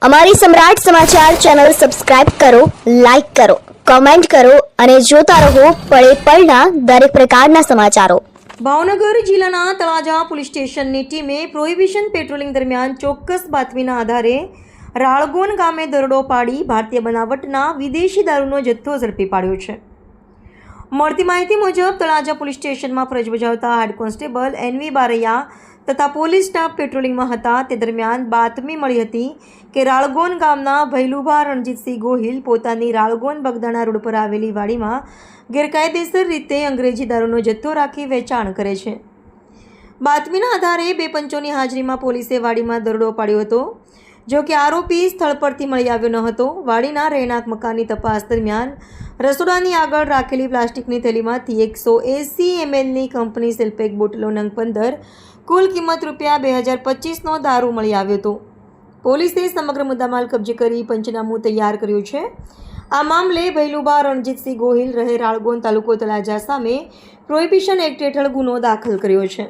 અમારી સમ્રાટ સમાચાર ચેનલ સબસ્ક્રાઇબ કરો, લાઈક કરો, કમેન્ટ કરો અને જોતા રહો પળે પળના દરેક પ્રકારના સમાચારો. ભાવનગર જિલ્લાના તળાજા પોલીસ સ્ટેશનની ટીમે પ્રોહિબિશન પેટ્રોલિંગ દરમિયાન ચોક્કસ બાતમીના આધારે રાળગોન ગામે દરોડો પાડી ભારતીય બનાવટના વિદેશી દારૂનો જથ્થો ઝડપી પાડ્યો છે. મળતી માહિતી મુજબ તળાજા પોલીસ સ્ટેશનમાં ફરજ બજાવતા હેડ કોન્સ્ટેબલ એનવી બારૈયા તથા પોલીસ સ્ટાફ પેટ્રોલિંગમાં હતા તે દરમિયાન બાતમી મળી હતી કે રાળગોન ગામના ભૈલુભા રણજીતસિંહ ગોહિલ પોતાની રાળગોન બગદાણા રોડ પર આવેલી વાડીમાં ગેરકાયદેસર રીતે અંગ્રેજી દારૂનો જથ્થો રાખી વેચાણ કરે છે. બાતમીના આધારે બે પંચોની હાજરીમાં પોલીસે વાડીમાં દરોડો પાડ્યો હતો. જો કે આરોપી સ્થળ પરથી મળી આવ્યો ન હતો. વાડીના રહેણાંક મકાનની તપાસ દરમિયાન રસોડાની આગળ રાખેલી પ્લાસ્ટિકની થેલીમાંથી 180 mlની કંપની સેલ્પેક બોટલો નંગ 15 કુલ કિંમત ₹2025નો દારૂ મળી આવ્યો હતો. પોલીસે સમગ્ર મુદ્દામાલ કબજે કરી પંચનામું તૈયાર કર્યું છે. આ મામલે ભૈલુભા રણજીતસિંહ ગોહિલ રહે રાળગોન તાલુકો તળાજા સામે પ્રોહિબિશન એક્ટ હેઠળ ગુનો દાખલ કર્યો છે.